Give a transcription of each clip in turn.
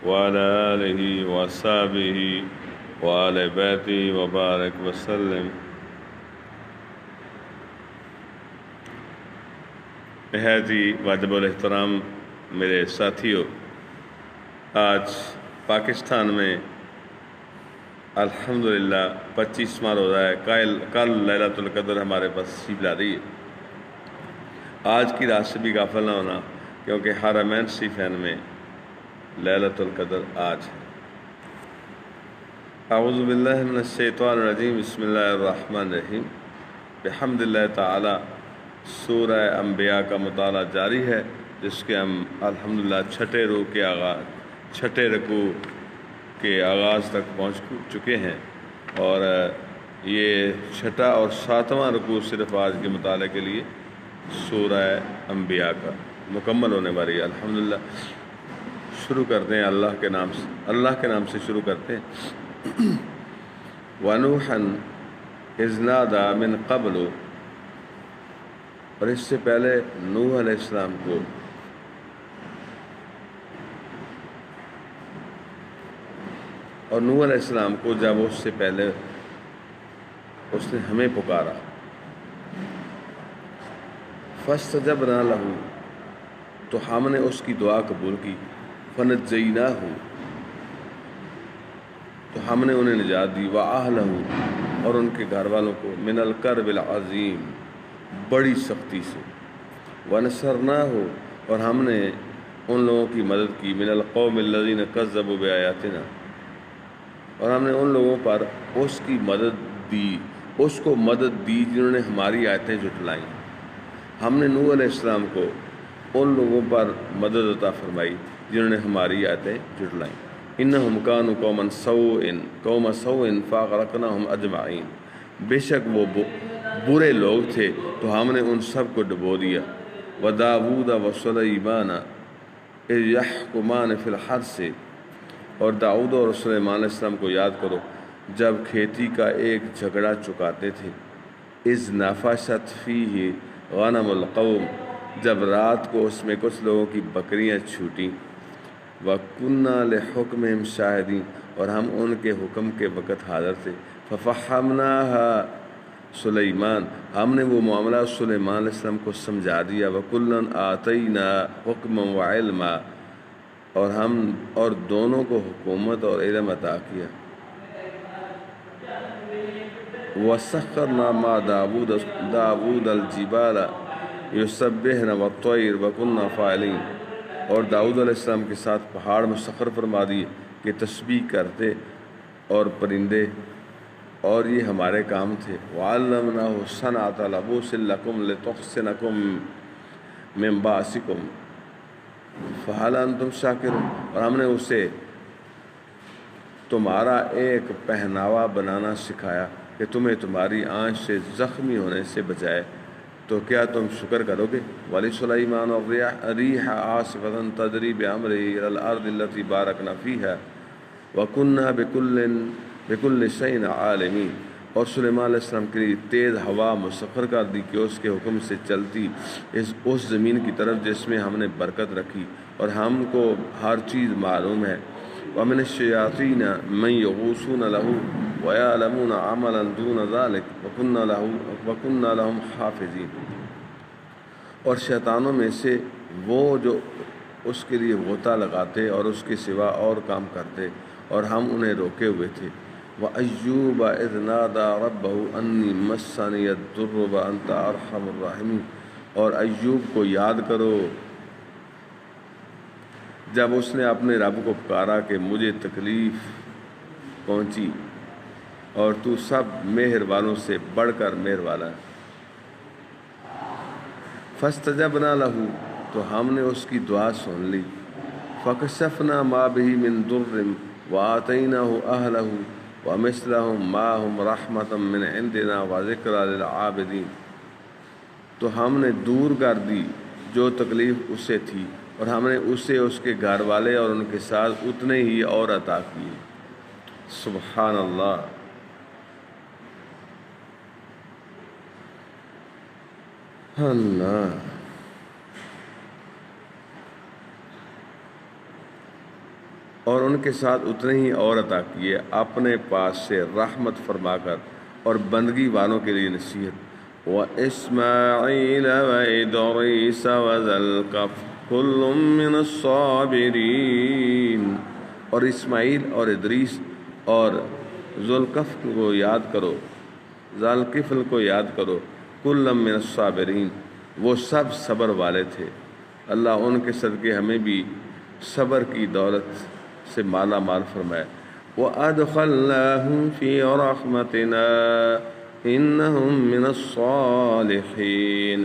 وعلى آله وصحبه وآل بیتہ وبارک وسلم۔ نہایت ہی واجب الاحترام میرے ساتھیوں، آج پاکستان میں الحمدللہ 25واں روزہ ہے۔ کل لیلۃ القدر ہمارے پاس تشریف لا رہی ہے۔ آج کی رات سے بھی غافل نہ ہونا، کیونکہ حرمین شریفین میں لیلۃ القدر آج ہے۔ اعوذ باللہ من الشیطان الرجیم، بسم اللہ الرحمن الرحیم۔ بحمد اللہ تعالی سورہ انبیاء کا مطالعہ جاری ہے، جس کے ہم الحمدللہ چھٹے رکوع کے آغاز تک پہنچ چکے ہیں، اور یہ چھٹا اور ساتواں رکوع صرف آج کے مطالعے کے لیے سورہ انبیاء کا مکمل ہونے والی ہے۔ الحمدللہ شروع کرتے ہیں اللہ کے نام سے شروع کرتے ہیں۔ وَنُوحًا إِذْ نَادَىٰ مِن قَبْلُ، اور اس سے پہلے نوح علیہ السلام کو جب اس سے پہلے اس نے ہمیں پکارا، فَاسْتَجَبْنَا لَهُ، تو ہم نے اس کی دعا قبول کی، فَنَجَّيْنَاهُ، تو ہم نے انہیں نجات دی، وَأَهْلَهُ، اور ان کے گھر والوں کو، مِنَ الْكَرْبِ الْعَظِيمِ، بڑی سختی سے، وَنَصَرْنَاهُ، اور ہم نے ان لوگوں کی مدد کی، مِنَ الْقَوْمِ الَّذِينَ كَذَّبُوا بِآيَاتِنَا، اور ہم نے ان لوگوں پر اس کو مدد دی جنہوں نے ہماری آیتیں جھٹلائیں۔ ہم نے نوح علیہ السلام کو ان لوگوں پر مدد عطا فرمائی جنہوں نے ہماری آیتیں جھٹلائیں۔ انہم کانوا قوم سوء فاغرقناہم اجمعین، بے شک وہ برے لوگ تھے تو ہم نے ان سب کو ڈبو دیا۔ وداود وسلیمان اذ یحکمان فی الحرث، اور داؤد اور سلیمان علیہ السلام کو یاد کرو جب کھیتی کا ایک جھگڑا چکاتے تھے۔ اذ نفشت فیہ غنم القوم، جب رات کو اس میں کچھ لوگوں کی بکریاں چھوٹیں۔ وَكُنَّا لِحُكْمِهِمْ شَاهِدِينَ، اور ہم ان کے حکم کے وقت حاضر تھے۔ فَفَحَّمْنَاهَا سلیمان، ہم نے وہ معاملہ سلیمان علیہ السلام کو سمجھا دیا۔ وَكُلًّا آتَيْنَا حُكْمًا وَعِلْمًا، اور دونوں کو حکومت اور علم عطا کیا۔ وَسَخَّرْنَا مَعَ دَاوُودَ الْجِبَالَ يُسَبِّحْنَ وَالطَّيْرَ وَكُنَّا فَاعِلِينَ، اور داؤد علیہ السلام کے ساتھ پہاڑ مسخر فرما دیے کہ تسبیح کرتے اور پرندے، اور یہ ہمارے کام تھے۔ وَعَلَّمْنَاهُ صَنْعَةَ لَبُوسٍ لَكُمْ لِتُحْصِنَكُم مِّن بَأْسِكُمْ فَهَلْ أَنتُمْ شَاكِرُونَ، اور ہم نے اسے تمہارا ایک پہناوا بنانا سکھایا کہ تمہیں تمہاری آنچ سے زخمی ہونے سے بچائے، تو کیا تم شکر کرو گے؟ وَلِسُلَيْمَانَ الرِّيحَ عَاصِفَةً تَجْرِي بِأَمْرِهِ إِلَى الْأَرْضِ الَّتِي بَارَكْنَا فِيهَا وَكُنَّا بِكُلِّ شَيْءٍ عَالِمِينَ، اور سلیمان علیہ السلام کے لیے تیز ہوا مسخر کر دی کہ اس کے حکم سے چلتی اس زمین کی طرف جس میں ہم نے برکت رکھی، اور ہم کو ہر چیز معلوم ہے۔ وَمِنَ الشَّيَاطِينِ مَن يَغُوصُونَ لَهُ وَيَعْلَمُونَ عَمَلًا دُونَ ذَلِكَ وَكُنَّا لَهُمْ حَافِظِينَ، اور شیطانوں میں سے وہ جو اس کے لیے غوطہ لگاتے اور اس کے سوا اور کام کرتے، اور ہم انہیں روکے ہوئے تھے۔ وَأَيُّوبَ إِذْ نَادَىٰ رَبَّهُ أَنِّي مَسَّنِيَ الضُّرُّ وَأَنتَ أَرْحَمُ الرَّاحِمِينَ، اور ایوب کو یاد کرو جب اس نے اپنے رب کو پکارا کہ مجھے تکلیف پہنچی، اور تو سب مہر والوں سے بڑھ کر مہر والا ہے۔ فَاسْتَجَبْنَا لَهُ، تو ہم نے اس کی دعا سن لی۔ فَكَشَفْنَا مَا بِهِ مِن ضُرٍّ وَآتَيْنَاهُ أَهْلَهُ وَمِثْلَهُم مَّعَهُمْ رَحْمَةً مِّنْ عِندِنَا وَذِكْرَىٰ لِلْعَابِدِينَ، تو ہم نے دور کر دی جو تکلیف اسے تھی، اور ہم نے اسے اس کے گھر والے اور ان کے ساتھ اتنے ہی اور عطا کیے۔ سبحان اللہ۔ اللہ اور ان کے ساتھ اتنے ہی اور عطا کیے اپنے پاس سے رحمت فرما کر اور بندگی والوں کے لیے نصیحت وَإِسْمَاعِيلَ وَإِدْرِيسَ وَذَا الْكِفْلِ كُلٌّ مِّنَ الصَّابِرِينَ، اور اسماعیل اور ادریس اور ذوالکفل کو یاد کرو، ذوالکفل کو یاد کرو، کُلٌّ مِّنَ الصَّابِرِينَ، وہ سب صبر والے تھے۔ اللہ ان کے صدقے ہمیں بھی صبر کی دولت سے مالا مال فرمائے۔ وَأَدْخَلْنَاهُمْ فِي رَحْمَتِنَا إِنَّهُمْ مِنَ الصَّالِحِينَ،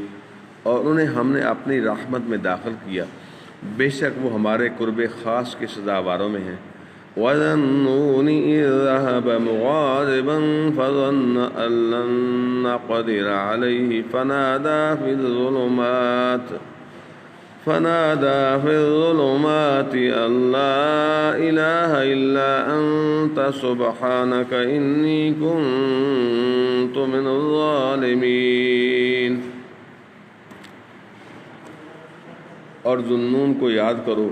اور انہیں ہم نے اپنی رحمت میں داخل کیا، بے شک وہ ہمارے قرب خاص کے سزاواروں میں ہیں۔ وَذَا النُّونِ إِذ ذَهَبَ مُغَاضِبًا فَظَنَّ أَن لَّن نَّقْدِرَ عَلَيْهِ فنادى في الظلمات أن لا إله إلا أنت سبحانك إني كنت من الظالمين۔ اور ذوالنون کو یاد کرو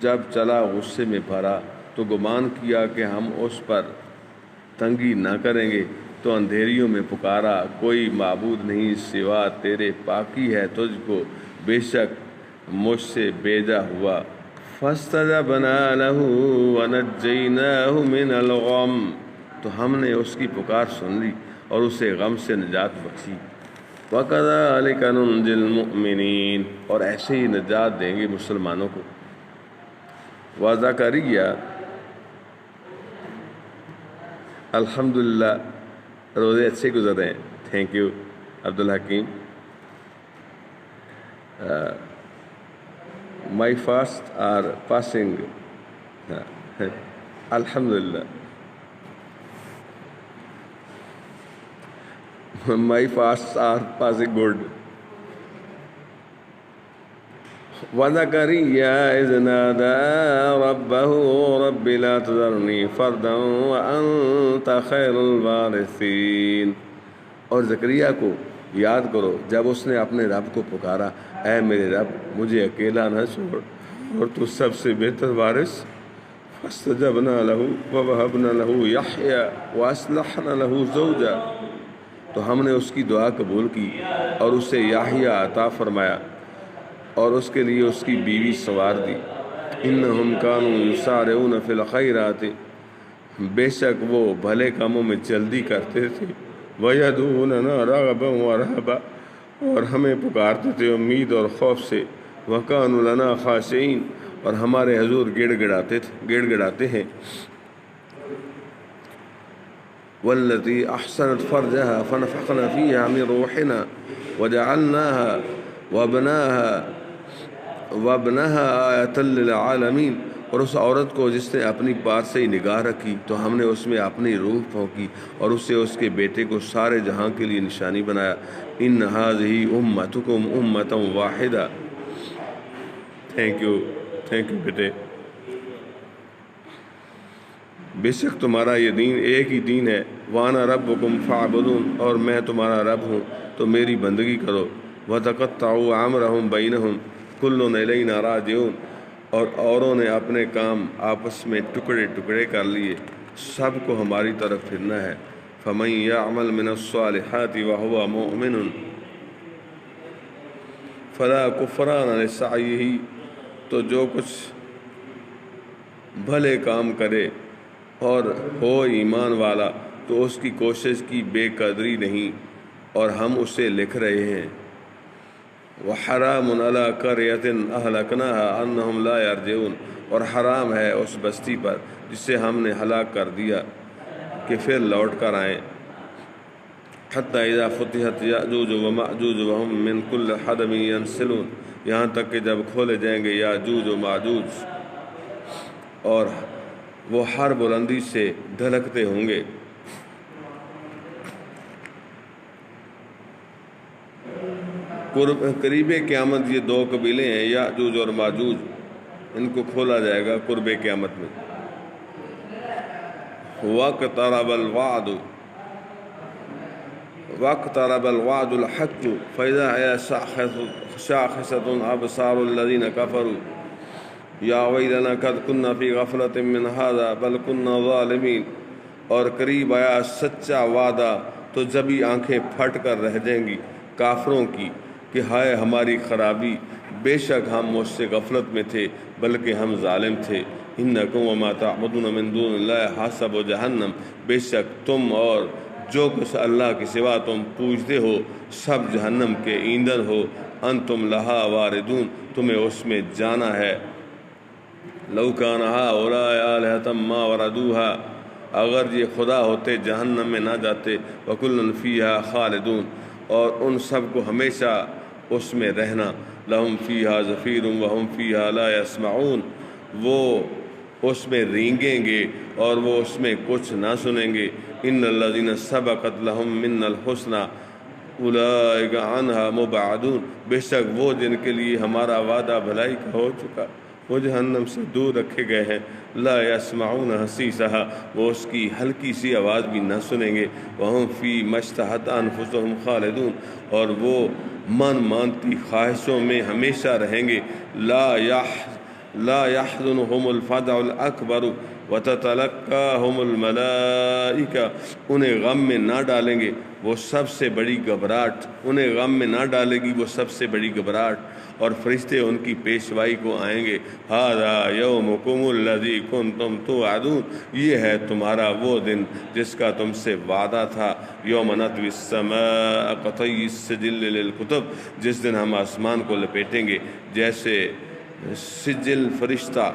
جب چلا غصے میں بھرا تو گمان کیا کہ ہم اس پر تنگی نہ کریں گے، تو اندھیریوں میں پکارا کوئی معبود نہیں سوا تیرے، پاکی ہے تجھ کو، بے شک مجھ سے بیجا ہوا۔ فاستجبنا له ونجيناه من الغم، تو ہم نے اس کی پکار سن لی اور اسے غم سے نجات بخشی۔ وَكَذَلِكَ نُنْجِي الْمُؤْمِنِينَ، اور ایسے ہی نجات دیں گے مسلمانوں کو۔ وَزَكَرِيَّا، الحمدللہ روزے اچھے گزر رہے ہیں، thank you Abdul Hakim. My fasts are passing. Alhamdulillah. My fasts are passing good. وَزَكَرِيَّا إِذْ نَادَى رَبَّهُ رَبِّ لَا تَذَرْنِي فَرْدًا وَأَنْتَ خَيْرُ الْوَارِثِينَ، اور زکریا کو یاد کرو جب اس نے اپنے رب کو پکارا، اے میرے رب مجھے اکیلا نہ چھوڑ اور تو سب سے بہتر وارث۔ فاستجبنا له ووهبنا له يحيى واصلحنا له زوجا، تو ہم نے اس کی دعا قبول کی اور اسے یحییٰ عطا فرمایا اور اس کے لیے اس کی بیوی سنوار دی۔ انہم کانوا یسارعون فی الخیرات، بے شک وہ بھلے کاموں میں جلدی کرتے تھے۔ وَيَدْعُونَنَا رَغَبًا وَرَهْبًا، اور ہمیں پکارتے تھے امید اور خوف سے۔ وَكَانُوا لَنَا خَاشِعِينَ، اور ہمارے حضور گڑ گڑاتے ہیں۔ وَالَّتِي أَحْسَنَتْ فَرْجَهَا فَنَفَخْنَا فِيهَا مِنْ رُوحِنَا وَجَعَلْنَاهَا وَابْنَهَا آيَةً لِلْعَالَمِينَ، اور اس عورت کو جس نے اپنی بات سے ہی نگاہ رکھی تو ہم نے اس میں اپنی روح پھونکی اور اسے اس کے بیٹے کو سارے جہاں کے لیے نشانی بنایا۔ ان هذه امتکم امۃ واحدہ، تھینک یو بیٹے۔ بے شک تمہارا یہ دین ایک ہی دین ہے۔ وانا ربکم فاعبدون، اور میں تمہارا رب ہوں تو میری بندگی کرو۔ وتقطعوا امرهم بینہم کل الینا راجعون، اور اوروں نے اپنے کام آپس میں ٹکڑے ٹکڑے کر لیے، سب کو ہماری طرف پھرنا ہے۔ فمن یعمل من الصالحات وهو مؤمن فلا کفران لسعیہ، تو جو کچھ بھلے کام کرے اور ہو ایمان والا تو اس کی کوشش کی بے قدری نہیں، اور ہم اسے لکھ رہے ہیں۔ وحرام علی قریۃ اہلکناہا انہم لا یرجعون، اور حرام ہے اس بستی پر جسے ہم نے ہلاک کر دیا کہ پھر لوٹ کر آئیں۔ حتی اذا فتحت یاجوج وماجوج وہم من کل حدب ینسلون، یہاں تک کہ جب کھولے جائیں گے یاجوج و ماجوج اور وہ ہر بلندی سے دھڑکتے ہوں گے۔ قریب قیامت یہ دو قبیلے ہیں، یاجوج اور ماجوج، ان کو کھولا جائے گا قرب قیامت میں۔ واقترب الوعد الحق فإذا هي شاخصة أبصار الذين كفروا، یا ویلنا قد کنا فی غفلۃ من ھذا بل کنا ظالمین، اور قریب آیا سچا وعدہ تو جبھی آنکھیں پھٹ کر رہ جائیں گی کافروں کی کہ ہائے ہماری خرابی، بے شک ہم اس سے غفلت میں تھے بلکہ ہم ظالم تھے۔ انکم وما تعبدون من دون اللہ حسب جہنم، بے شک تم اور جو کچھ اللہ کے سوا تم پوجتے ہو سب جہنم کے ایندھن ہو۔ انتم لہا واردون، تمہیں اس میں جانا ہے۔ لو کان ہؤلاء آلہۃ ما وردوہا، اگر یہ خدا ہوتے جہنم میں نہ جاتے۔ وکلا فیہا خالدون، اور ان سب کو ہمیشہ اس میں رہنا۔ لہم فیہا زفیر وہم فیہا لا یسمعون، وہ اس میں رینگیں گے اور وہ اس میں کچھ نہ سنیں گے۔ ان الذین سبقت لہم منا الحسنی اولئک عنہا مبعدون، بے شک وہ جن کے لیے ہمارا وعدہ بھلائی کا ہو چکا وہ جہنم سے دور رکھے گئے ہیں۔ لا یسمعون حسیسہا، وہ اس کی ہلکی سی آواز بھی نہ سنیں گے۔ وہم فی ما اشتہت انفسہم خالدون، اور وہ من مانتی خواہشوں میں ہمیشہ رہیں گے۔ لا يحزنهم الفزع الاکبر وتتلقاهم الملائکہ، انہیں غم میں نہ ڈالیں گے وہ سب سے بڑی گھبراہٹ، انہیں غم میں نہ ڈالے گی وہ سب سے بڑی گھبراہٹ، اور فرشتے ان کی پیشوائی کو آئیں گے۔ ھذا یومکم الذی کنتم توعدون، یہ ہے تمہارا وہ دن جس کا تم سے وعدہ تھا۔ یوم نطوی السماء کطی السجل للکتب، جس دن ہم آسمان کو لپیٹیں گے جیسے سجل فرشتہ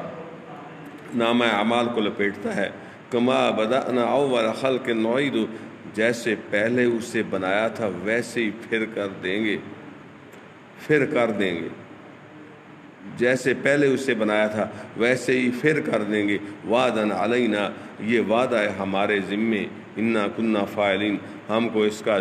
نامہ اعمال کو لپیٹتا ہے۔ کما بدأنا اول خلق نعید، جیسے پہلے اسے بنایا تھا ویسے ہی پھر کر دیں گے، جیسے پہلے اسے بنایا تھا ویسے ہی پھر کر دیں گے۔ وعدن علینا، یہ وعدہ ہے ہمارے ذمے۔ انا کنا فاعلین، ہم کو اس کا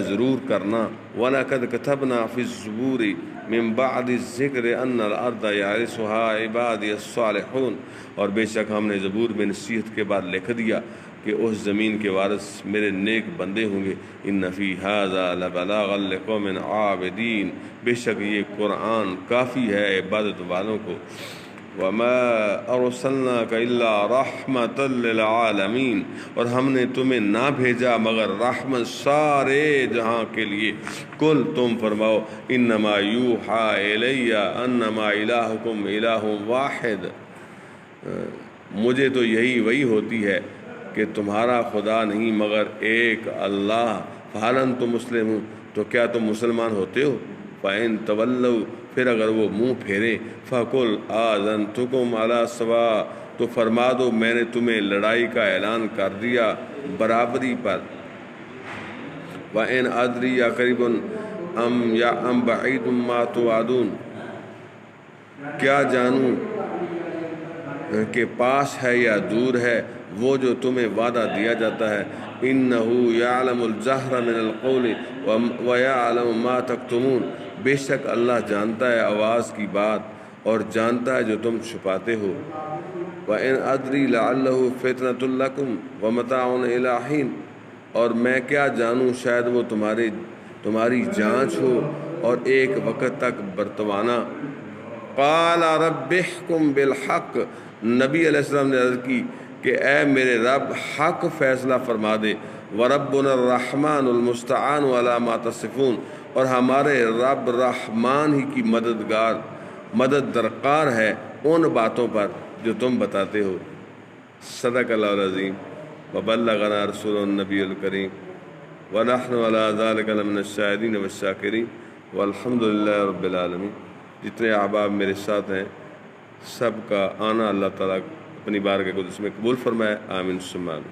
ضرور کرنا۔ وَلَقَدْ كَتَبْنَا فِي الزُّبُورِ مِن بَعْدِ الذِّكْرِ أَنَّ الْأَرْضَ يَرِثُهَا عِبَادِيَ الصَّالِحُونَ، اور بے شک ہم نے زبور میں نصیحت کے بعد لکھ دیا کہ اس زمین کے وارث میرے نیک بندے ہوں گے۔ ان فی ھذا لبلاغا لقوم عابدین، بے شک یہ قرآن کافی ہے عبادت والوں کو۔ وما ارسلناک الا رحمۃ للعالمین، اور ہم نے تمہیں نہ بھیجا مگر رحمت سارے جہاں کے لیے۔ کل تم فرماؤ انما یوحی الی انما الہکم الہ واحد، مجھے تو یہی وحی ہوتی ہے کہ تمہارا خدا نہیں مگر ایک اللہ۔ فہل انتم مسلمون، تو کیا تم مسلمان ہوتے ہو؟ فإن تولوا، پھر اگر وہ منہ پھیرے، فقل آذنتکم علی سواء، تو فرما دو میں نے تمہیں لڑائی کا اعلان کر دیا برابری پر۔ وإن أدری قریب ام بعید ما توعدون، کیا جانوں کہ پاس ہے یا دور ہے وہ جو تمہیں وعدہ دیا جاتا ہے۔ انہ یعلم الجہر من القول ویعلم ما تکتمون، بے شک اللہ جانتا ہے آواز کی بات اور جانتا ہے جو تم چھپاتے ہو۔ وَإِنْ أَدْرِي لَعَلَّهُ فِتْنَةٌ لَكُمْ وَمَتَاعٌ إِلَىٰ حِينٍ، اور میں کیا جانوں شاید وہ تمہاری جانچ ہو اور ایک وقت تک برتوانا۔ قَالَ رَبِّ احْكُم بِالْحَقِّ، نبی علیہ السلام نے عرض کی کہ اے میرے رب حق فیصلہ فرما دے۔ وَرَبُّنَا الرَّحْمَٰنُ الْمُسْتَعَانُ عَلَىٰ مَا تَصِفُونَ، اور ہمارے رب رحمان ہی کی مدد درکار ہے ان باتوں پر جو تم بتاتے ہو۔ صدق اللہ العظیم وبلغنا رسول النبی الکریم ونحن علی ذلک لمن الشاہدین والشاکرین والحمد للہ رب العالمین۔ جتنے احباب میرے ساتھ ہیں سب کا آنا اللہ تعالیٰ اپنی بارگاہ قدس میں قبول فرمائے، آمین ثم آمین۔